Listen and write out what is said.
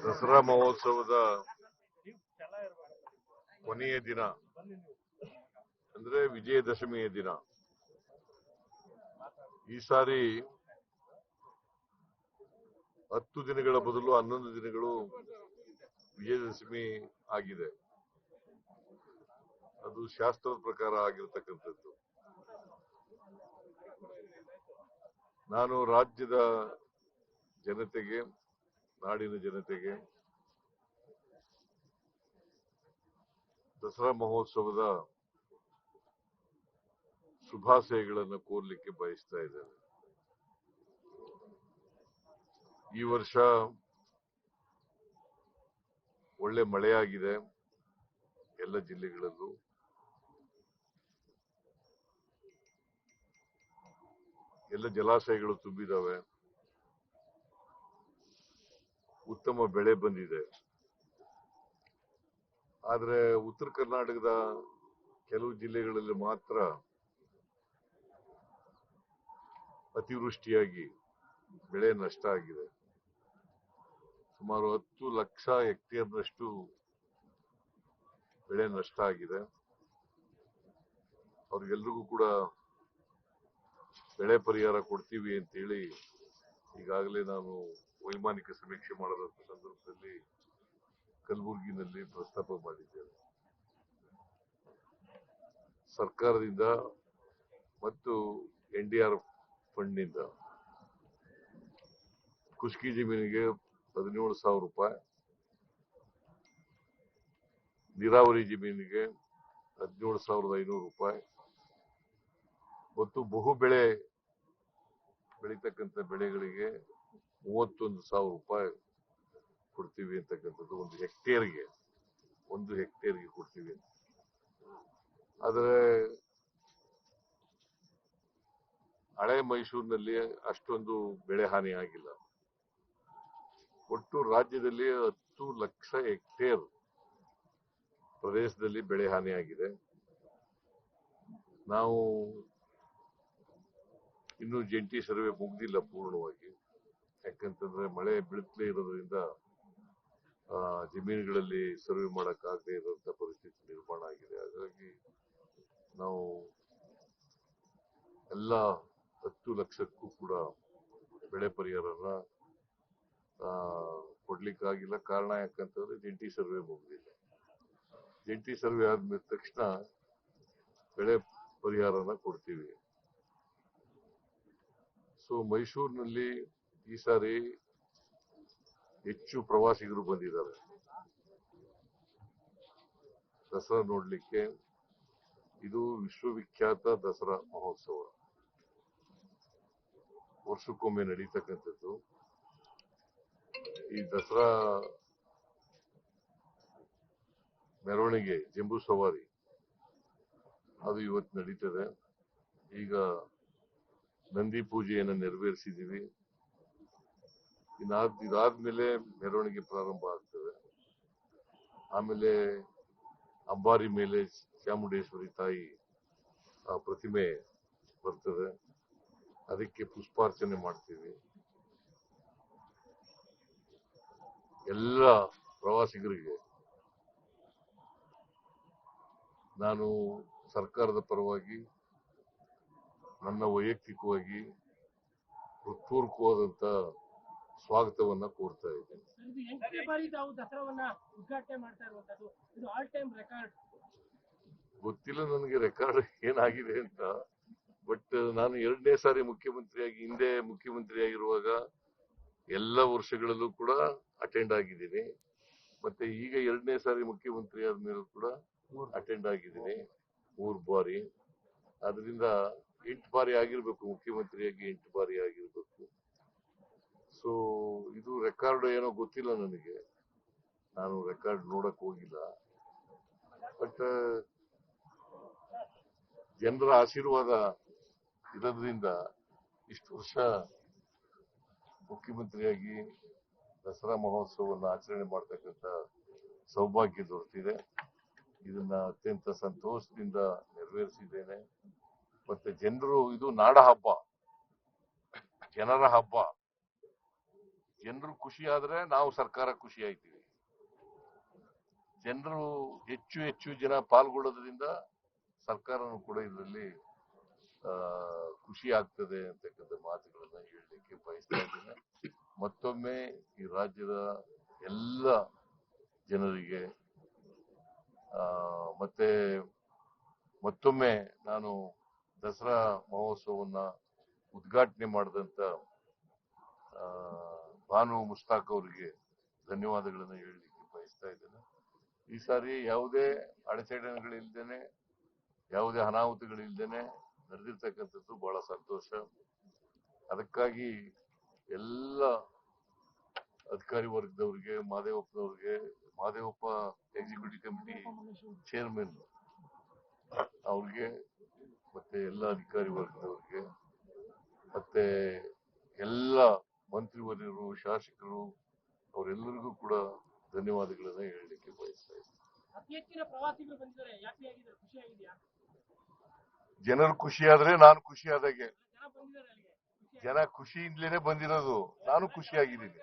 ದಸರಾ ಮಹೋತ್ಸವದ ಕೊನೆಯ ದಿನ ಅಂದ್ರೆ ವಿಜಯದಶಮಿಯ ದಿನ. ಈ ಸಾರಿ 10 ದಿನಗಳ ಬದಲು 11 ದಿನಗಳು ವಿಜಯದಶಮಿ ಆಗಿದೆ. ಅದು ಶಾಸ್ತ್ರದ ಪ್ರಕಾರ ಆಗಿರತಕ್ಕಂಥದ್ದು. ನಾನು ರಾಜ್ಯದ ಜನತೆಗೆ, ನಾಡಿನ ಜನತೆಗೆ ದಸರಾ ಮಹೋತ್ಸವದ ಶುಭಾಶಯಗಳನ್ನು ಕೋರ್ಲಿಕ್ಕೆ ಬಯಸ್ತಾ ಇದ್ದೇನೆ. ಈ ವರ್ಷ ಒಳ್ಳೆ ಮಳೆಯಾಗಿದೆ ಎಲ್ಲ ಜಿಲ್ಲೆಗಳಲ್ಲೂ. ಎಲ್ಲ ಜಲಾಶಯಗಳು ತುಂಬಿದಾವೆ. ಉತ್ತಮ ಬೆಳೆ ಬಂದಿದೆ. ಆದ್ರೆ ಉತ್ತರ ಕರ್ನಾಟಕದ ಕೆಲವು ಜಿಲ್ಲೆಗಳಲ್ಲಿ ಮಾತ್ರ ಅತಿವೃಷ್ಟಿಯಾಗಿ ಬೆಳೆ ನಷ್ಟ ಆಗಿದೆ. ಸುಮಾರು 10 ಲಕ್ಷ ಹೆಕ್ಟೇರ್ನಷ್ಟು ಬೆಳೆ ನಷ್ಟ ಆಗಿದೆ. ಅವ್ರಿಗೆಲ್ರಿಗೂ ಕೂಡ ಬೆಳೆ ಪರಿಹಾರ ಕೊಡ್ತೀವಿ ಅಂತೇಳಿ ಈಗಾಗಲೇ ನಾನು ವೈಮಾನಿಕ ಸಮೀಕ್ಷೆ ಮಾಡದಂತ ಸಂದರ್ಭದಲ್ಲಿ ಕಲಬುರಗಿನಲ್ಲಿ ಪ್ರಸ್ತಾಪ ಮಾಡಿದ್ದೇನೆ. ಸರ್ಕಾರದಿಂದ ಮತ್ತು NDRF ಫಂಡ್ನಿಂದ ಕುಷ್ಕಿ ಜಮೀನಿಗೆ 17,000 ರೂಪಾಯಿ, ನೀರಾವರಿ ಜಮೀನಿಗೆ 17,500 ರೂಪಾಯಿ ಮತ್ತು ಬಹು ಬೆಳೆ ಬೆಳೀತಕ್ಕಂಥ ಬೆಳೆಗಳಿಗೆ 31,000 ರೂಪಾಯಿ ಕೊಡ್ತೀವಿ ಅಂತಕ್ಕಂಥದ್ದು ಒಂದು ಹೆಕ್ಟೇರ್ಗೆ ಕೊಡ್ತೀವಿ. ಆದರೆ ಹಳೆ ಮೈಸೂರಿನಲ್ಲಿ ಅಷ್ಟೊಂದು ಬೆಳೆ ಹಾನಿ ಆಗಿಲ್ಲ. ಒಟ್ಟು ರಾಜ್ಯದಲ್ಲಿ 10 ಲಕ್ಷ ಹೆಕ್ಟೇರ್ ಪ್ರದೇಶದಲ್ಲಿ ಬೆಳೆ ಹಾನಿ ಆಗಿದೆ. ನಾವು ಇನ್ನು ಜಂಟಿ ಸರ್ವೆ ಮುಗ್ದಿಲ್ಲ ಪೂರ್ಣವಾಗಿ. ಯಾಕಂತಂದ್ರೆ ಮಳೆ ಬೀಳ್ತಲೇ ಇರೋದ್ರಿಂದ ಜಮೀನುಗಳಲ್ಲಿ ಸರ್ವೆ ಮಾಡಕ್ಕಾಗದೇ ಇರುವಂತ ಪರಿಸ್ಥಿತಿ ನಿರ್ಮಾಣ ಆಗಿದೆ. ಹಾಗಾಗಿ ನಾವು ಎಲ್ಲ 10 ಲಕ್ಷಕ್ಕೂ ಕೂಡ ಬೆಳೆ ಪರಿಹಾರನ ಕೊಡ್ಲಿಕ್ಕಾಗಿಲ್ಲ. ಕಾರಣ ಯಾಕಂತಂದ್ರೆ ಜಂಟಿ ಸರ್ವೆ ಮುಗ್ದಿಲ್ಲ. ಜಂಟಿ ಸರ್ವೆ ಆದ್ಮೇಲೆ ತಕ್ಷಣ ಬೆಳೆ ಪರಿಹಾರನ ಕೊಡ್ತೀವಿ. ಸೊ ಮೈಸೂರಿನಲ್ಲಿ ಈ ಸಾರಿ ಹೆಚ್ಚು ಪ್ರವಾಸಿಗರು ಬಂದಿದ್ದಾರೆ ದಸರಾ ನೋಡ್ಲಿಕ್ಕೆ. ಇದು ವಿಶ್ವವಿಖ್ಯಾತ ದಸರಾ ಮಹೋತ್ಸವ, ವರ್ಷಕ್ಕೊಮ್ಮೆ ನಡೀತಕ್ಕಂಥದ್ದು. ಈ ದಸರಾ ಮೆರವಣಿಗೆ ಜಂಬೂ ಸವಾರಿ ಅದು ಇವತ್ತು ನಡೀತದೆ. ಈಗ ನಂದಿ ಪೂಜೆಯನ್ನು ನೆರವೇರಿಸಿದ್ದೀವಿ. ಇದಾದ್ಮೇಲೆ ಮೆರವಣಿಗೆ ಪ್ರಾರಂಭ ಆಗ್ತದೆ. ಆಮೇಲೆ ಅಂಬಾರಿ ಮೇಲೆ ಚಾಮುಂಡೇಶ್ವರಿ ತಾಯಿ ಪ್ರತಿಮೆ ಬರ್ತದೆ. ಅದಕ್ಕೆ ಪುಷ್ಪಾರ್ಚನೆ ಮಾಡ್ತೀವಿ. ಎಲ್ಲ ಪ್ರವಾಸಿಗರಿಗೆ ನಾನು ಸರ್ಕಾರದ ಪರವಾಗಿ ನನ್ನ ವೈಯಕ್ತಿಕವಾಗಿ ಹೃತ್ಪೂರ್ವಕವಾದಂತ ಸ್ವಾಗತವನ್ನ ಕೋರ್ತಾ ಇದ್ದೇನೆ. ಗೊತ್ತಿಲ್ಲ ನನಗೆ ರೆಕಾರ್ಡ್ ಏನಾಗಿದೆ ಅಂತ. ಬಟ್ ನಾನು 2ನೇ ಸಾರಿ ಮುಖ್ಯಮಂತ್ರಿಯಾಗಿ, ಹಿಂದೆ ಮುಖ್ಯಮಂತ್ರಿ ಆಗಿರುವಾಗ ಎಲ್ಲ ವರ್ಷಗಳಲ್ಲೂ ಕೂಡ ಅಟೆಂಡ್ ಆಗಿದ್ದೀನಿ. ಮತ್ತೆ ಈಗ 2ನೇ ಸಾರಿ ಮುಖ್ಯಮಂತ್ರಿ ಆದ್ಮೇಲೂ ಕೂಡ ಅಟೆಂಡ್ ಆಗಿದ್ದೀನಿ 3 ಬಾರಿ. ಅದರಿಂದ 8 ಬಾರಿ ಆಗಿರ್ಬೇಕು, ಮುಖ್ಯಮಂತ್ರಿಯಾಗಿ 8 ಬಾರಿ ಆಗಿರ್ಬೇಕು. ಸೊ ಇದು ರೆಕಾರ್ಡ್ ಏನೋ ಗೊತ್ತಿಲ್ಲ ನನಗೆ, ನಾನು ರೆಕಾರ್ಡ್ ನೋಡಕ್ ಹೋಗಿಲ್ಲ. ಬಟ್ ಜನರ ಆಶೀರ್ವಾದ ಇರೋದ್ರಿಂದ ಇಷ್ಟು ವರ್ಷ ಮುಖ್ಯಮಂತ್ರಿಯಾಗಿ ದಸರಾ ಮಹೋತ್ಸವವನ್ನು ಆಚರಣೆ ಮಾಡ್ತಕ್ಕಂಥ ಸೌಭಾಗ್ಯ ದೊರೆತಿದೆ. ಇದನ್ನ ಅತ್ಯಂತ ಸಂತೋಷದಿಂದ ನೆರವೇರಿಸಿದ್ದೇನೆ. ಮತ್ತೆ ಜನರು, ಇದು ನಾಡ ಹಬ್ಬ, ಜನರ ಹಬ್ಬ. ಜನರು ಖುಷಿ ಆದ್ರೆ ನಾವು ಸರ್ಕಾರ ಖುಷಿ ಆಯ್ತೀವಿ. ಜನರು ಹೆಚ್ಚು ಹೆಚ್ಚು ಜನ ಪಾಲ್ಗೊಳ್ಳೋದ್ರಿಂದ ಸರ್ಕಾರನೂ ಕೂಡ ಇದರಲ್ಲಿ ಖುಷಿ ಆಗ್ತದೆ ಅಂತಕ್ಕಂಥ ಮಾತುಗಳನ್ನ ಹೇಳಲಿಕ್ಕೆ ಬಯಸ್ತಾ ಇದ್ದೇನೆ. ಮತ್ತೊಮ್ಮೆ ಈ ರಾಜ್ಯದ ಎಲ್ಲ ಜನರಿಗೆ ಮತ್ತೆ ಮತ್ತೊಮ್ಮೆ ನಾನು ದಸರಾ ಮಹೋತ್ಸವವನ್ನ ಉದ್ಘಾಟನೆ ಮಾಡಿದಂತ ಭಾನು ಮುಸ್ತಾಕ್ ಅವರಿಗೆ ಧನ್ಯವಾದಗಳನ್ನ ಹೇಳಲಿಕ್ಕೆ ಬಯಸ್ತಾ ಇದ್ದೇನೆ. ಈ ಸಾರಿ ಯಾವುದೇ ಅಡಚಣೆಗಳಿಲ್ದೇನೆ, ಯಾವುದೇ ಅನಾಹುತಗಳಿಲ್ದೇನೆ ನಡೆದಿರ್ತಕ್ಕಂಥದ್ದು ಬಹಳ ಸಂತೋಷ. ಅದಕ್ಕಾಗಿ ಎಲ್ಲ ಅಧಿಕಾರಿ ವರ್ಗದವರಿಗೆ, ಮಾದೇವಪ್ಪ ಎಕ್ಸಿಕ್ಯೂಟಿವ್ ಕಮಿಟಿ ಚೇರ್ಮನ್ ಅವ್ರಿಗೆ, ಮತ್ತೆ ಎಲ್ಲ ಅಧಿಕಾರಿ ವರ್ಗದವರಿಗೆ, ಮತ್ತೆ ಎಲ್ಲ ಮಂತ್ರಿವರ್ಯರು, ಶಾಸಕರು, ಅವರೆಲ್ಲರಿಗೂ ಕೂಡ ಧನ್ಯವಾದಗಳನ್ನ ಹೇಳಲಿಕ್ಕೆ ಬಯಸ್ತಾ ಇದ್ದೀನಿ. ಜನರು ಖುಷಿಯಾದ್ರೆ ನಾನು ಖುಷಿಯಾದಾಗೆ. ಜನ ಖುಷಿಯಿಂದಲೇ ಬಂದಿರೋದು, ನಾನು ಖುಷಿಯಾಗಿದ್ದೀನಿ.